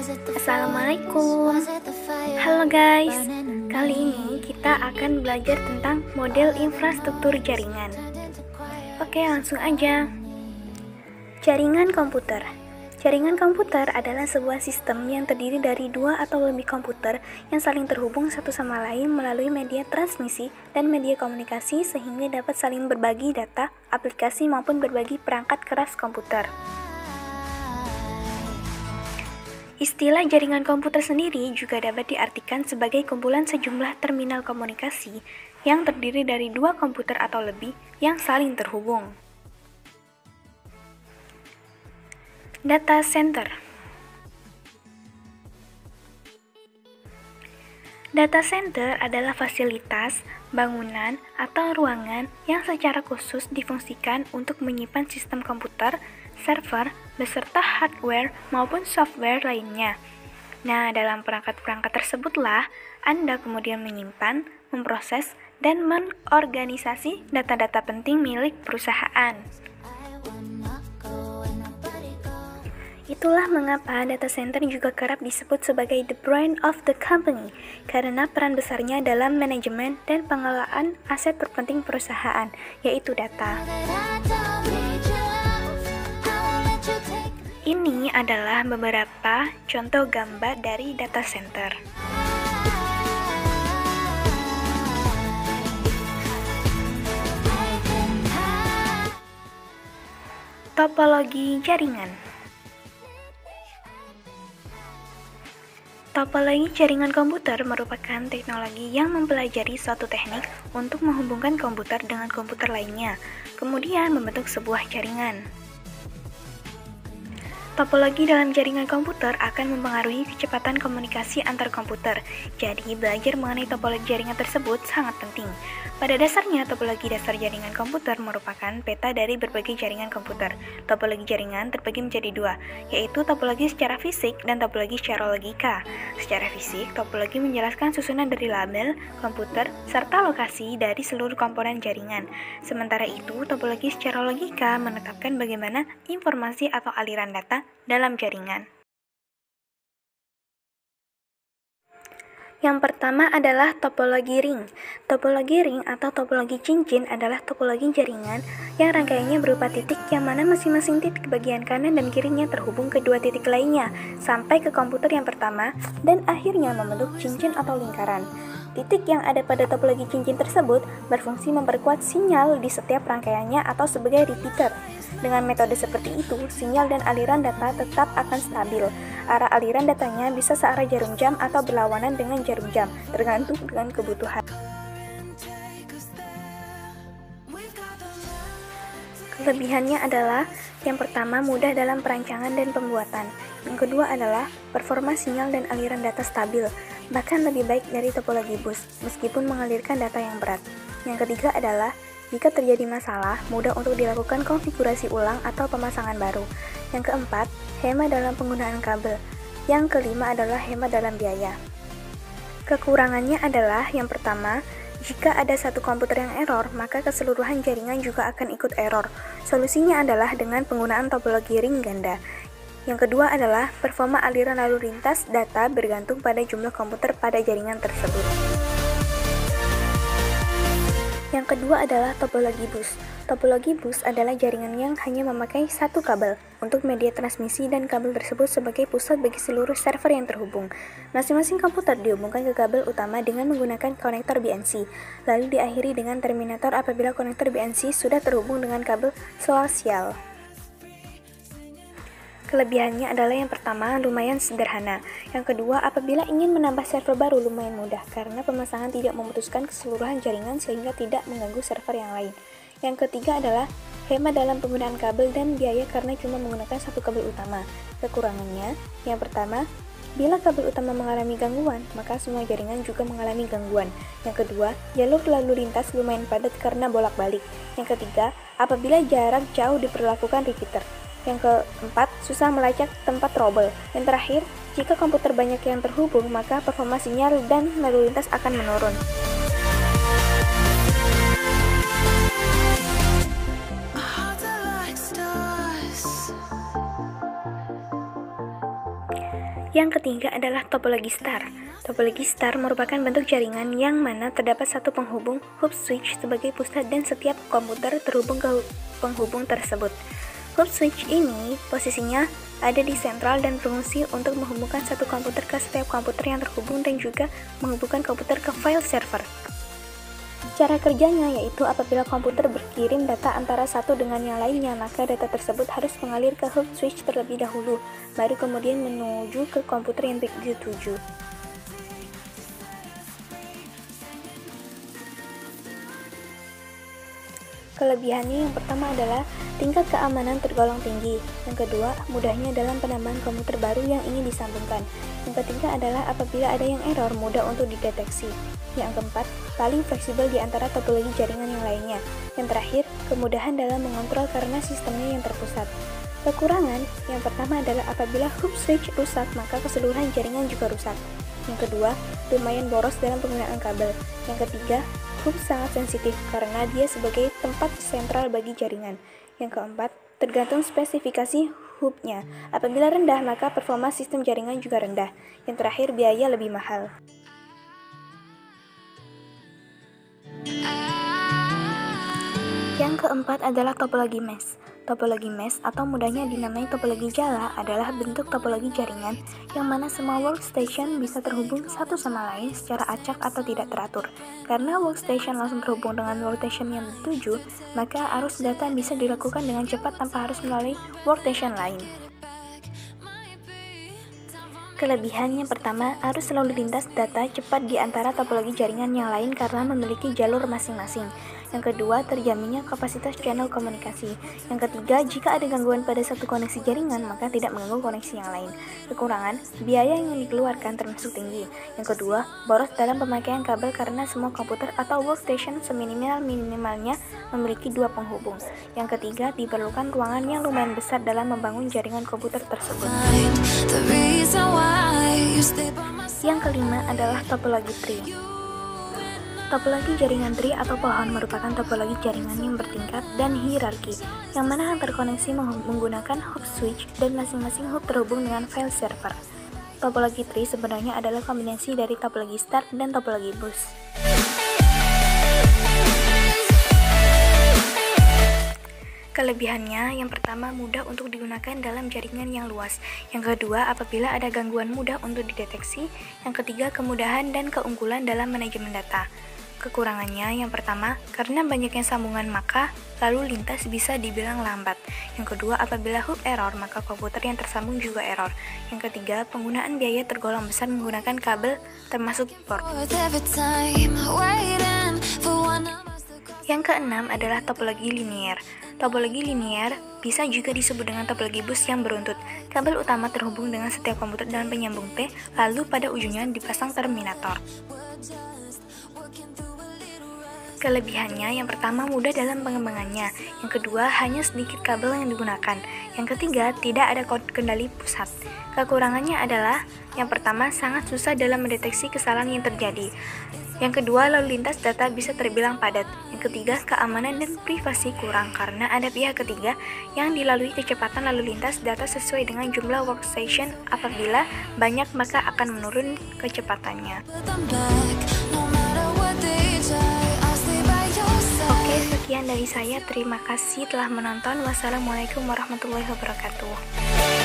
Assalamualaikum. Halo guys, kali ini kita akan belajar tentang model infrastruktur jaringan. Oke, langsung aja. Jaringan komputer. Jaringan komputer adalah sebuah sistem yang terdiri dari dua atau lebih komputer yang saling terhubung satu sama lain melalui media transmisi dan media komunikasi sehingga dapat saling berbagi data, aplikasi maupun berbagi perangkat keras komputer. Istilah jaringan komputer sendiri juga dapat diartikan sebagai kumpulan sejumlah terminal komunikasi yang terdiri dari dua komputer atau lebih yang saling terhubung. Data center. Data center adalah fasilitas, bangunan, atau ruangan yang secara khusus difungsikan untuk menyimpan sistem komputer, server, beserta hardware maupun software lainnya. Nah, dalam perangkat-perangkat tersebutlah Anda kemudian menyimpan, memproses, dan mengorganisasi data-data penting milik perusahaan. Itulah mengapa data center juga kerap disebut sebagai the brain of the company, karena peran besarnya dalam manajemen dan pengelolaan aset terpenting perusahaan, yaitu data. Ini adalah beberapa contoh gambar dari data center. Topologi jaringan. Topologi jaringan komputer merupakan teknologi yang mempelajari suatu teknik untuk menghubungkan komputer dengan komputer lainnya, kemudian membentuk sebuah jaringan. Topologi dalam jaringan komputer akan mempengaruhi kecepatan komunikasi antar komputer. Jadi, belajar mengenai topologi jaringan tersebut sangat penting. Pada dasarnya, topologi dasar jaringan komputer merupakan peta dari berbagai jaringan komputer. Topologi jaringan terbagi menjadi dua, yaitu topologi secara fisik dan topologi secara logika. Secara fisik, topologi menjelaskan susunan dari label, komputer, serta lokasi dari seluruh komponen jaringan. Sementara itu, topologi secara logika menetapkan bagaimana informasi atau aliran data dalam jaringan. Yang pertama adalah topologi ring. Topologi ring atau topologi cincin adalah topologi jaringan yang rangkaiannya berupa titik yang mana masing-masing titik bagian kanan dan kirinya terhubung ke dua titik lainnya sampai ke komputer yang pertama dan akhirnya membentuk cincin atau lingkaran. Titik yang ada pada topologi cincin tersebut berfungsi memperkuat sinyal di setiap rangkaiannya atau sebagai repeater. Dengan metode seperti itu, sinyal dan aliran data tetap akan stabil. Arah aliran datanya bisa searah jarum jam atau berlawanan dengan jarum jam, tergantung dengan kebutuhan. Kelebihannya adalah, yang pertama mudah dalam perancangan dan pembuatan. Yang kedua adalah performa sinyal dan aliran data stabil, bahkan lebih baik dari topologi bus, meskipun mengalirkan data yang berat. Yang ketiga adalah, jika terjadi masalah, mudah untuk dilakukan konfigurasi ulang atau pemasangan baru. Yang keempat, hemat dalam penggunaan kabel. Yang kelima adalah hemat dalam biaya. Kekurangannya adalah, yang pertama, jika ada satu komputer yang error, maka keseluruhan jaringan juga akan ikut error. Solusinya adalah dengan penggunaan topologi ring ganda. Yang kedua adalah, performa aliran lalu lintas data bergantung pada jumlah komputer pada jaringan tersebut. Yang kedua adalah topologi bus. Topologi bus adalah jaringan yang hanya memakai satu kabel untuk media transmisi dan kabel tersebut sebagai pusat bagi seluruh server yang terhubung. Masing-masing komputer dihubungkan ke kabel utama dengan menggunakan konektor BNC, lalu diakhiri dengan terminator apabila konektor BNC sudah terhubung dengan kabel koaksial. Kelebihannya adalah yang pertama, lumayan sederhana. Yang kedua, apabila ingin menambah server baru lumayan mudah karena pemasangan tidak memutuskan keseluruhan jaringan sehingga tidak mengganggu server yang lain. Yang ketiga adalah hemat dalam penggunaan kabel dan biaya karena cuma menggunakan satu kabel utama. Kekurangannya, yang pertama, bila kabel utama mengalami gangguan, maka semua jaringan juga mengalami gangguan. Yang kedua, jalur lalu lintas lumayan padat karena bolak-balik. Yang ketiga, apabila jarak jauh diperlakukan repeater. Yang keempat, susah melacak tempat trouble. Yang terakhir, jika komputer banyak yang terhubung, maka performa sinyal dan lalu lintas akan menurun. Yang ketiga adalah topologi star. Topologi star merupakan bentuk jaringan yang mana terdapat satu penghubung hub switch sebagai pusat dan setiap komputer terhubung ke penghubung tersebut. Hub switch ini posisinya ada di sentral dan berfungsi untuk menghubungkan satu komputer ke setiap komputer yang terhubung dan juga menghubungkan komputer ke file server. Cara kerjanya yaitu apabila komputer berkirim data antara satu dengan yang lainnya, maka data tersebut harus mengalir ke hub switch terlebih dahulu, baru kemudian menuju ke komputer yang dituju. Kelebihannya yang pertama adalah tingkat keamanan tergolong tinggi. Yang kedua, mudahnya dalam penambahan komputer baru yang ingin disambungkan. Yang ketiga adalah apabila ada yang error, mudah untuk dideteksi. Yang keempat, paling fleksibel di antara topologi jaringan yang lainnya. Yang terakhir, kemudahan dalam mengontrol karena sistemnya yang terpusat. Kekurangan yang pertama adalah apabila hub switch rusak, maka keseluruhan jaringan juga rusak. Yang kedua, lumayan boros dalam penggunaan kabel. Yang ketiga, hub sangat sensitif karena dia sebagai tempat sentral bagi jaringan. Yang keempat, tergantung spesifikasi hubnya. Apabila rendah, maka performa sistem jaringan juga rendah. Yang terakhir, biaya lebih mahal. Yang keempat adalah topologi mesh. Topologi mesh atau mudahnya dinamai topologi jala adalah bentuk topologi jaringan yang mana semua workstation bisa terhubung satu sama lain secara acak atau tidak teratur. Karena workstation langsung terhubung dengan workstation yang dituju, maka arus data bisa dilakukan dengan cepat tanpa harus melalui workstation lain. Kelebihannya pertama, arus lalu lintas data cepat di antara topologi jaringan yang lain karena memiliki jalur masing-masing. Yang kedua, terjaminnya kapasitas channel komunikasi. Yang ketiga, jika ada gangguan pada satu koneksi jaringan, maka tidak mengganggu koneksi yang lain. Kekurangan, biaya yang dikeluarkan termasuk tinggi. Yang kedua, boros dalam pemakaian kabel karena semua komputer atau workstation seminimal-minimalnya memiliki dua penghubung. Yang ketiga, diperlukan ruangan yang lumayan besar dalam membangun jaringan komputer tersebut. Yang kelima adalah topologi tree. Topologi jaringan tree atau pohon merupakan topologi jaringan yang bertingkat dan hierarki, yang mana antar koneksi menggunakan hub switch dan masing-masing hub terhubung dengan file server. Topologi tree sebenarnya adalah kombinasi dari topologi start dan topologi bus. Kelebihannya, yang pertama mudah untuk digunakan dalam jaringan yang luas. Yang kedua, apabila ada gangguan mudah untuk dideteksi. Yang ketiga, kemudahan dan keunggulan dalam manajemen data. Kekurangannya, yang pertama, karena banyaknya sambungan maka lalu lintas bisa dibilang lambat. Yang kedua, apabila hub error maka komputer yang tersambung juga error. Yang ketiga, penggunaan biaya tergolong besar menggunakan kabel termasuk port. Yang keenam adalah topologi linear. Topologi linear bisa juga disebut dengan topologi bus yang beruntut. Kabel utama terhubung dengan setiap komputer dan penyambung T, lalu pada ujungnya dipasang terminator. Kelebihannya, yang pertama mudah dalam pengembangannya. Yang kedua, hanya sedikit kabel yang digunakan. Yang ketiga, tidak ada kendali pusat. Kekurangannya adalah, yang pertama, sangat susah dalam mendeteksi kesalahan yang terjadi. Yang kedua, lalu lintas data bisa terbilang padat. Yang ketiga, keamanan dan privasi kurang karena ada pihak ketiga yang dilalui kecepatan lalu lintas data sesuai dengan jumlah workstation. Apabila banyak, maka akan menurun kecepatannya. Oke, sekian dari saya. Terima kasih telah menonton. Wassalamualaikum warahmatullahi wabarakatuh.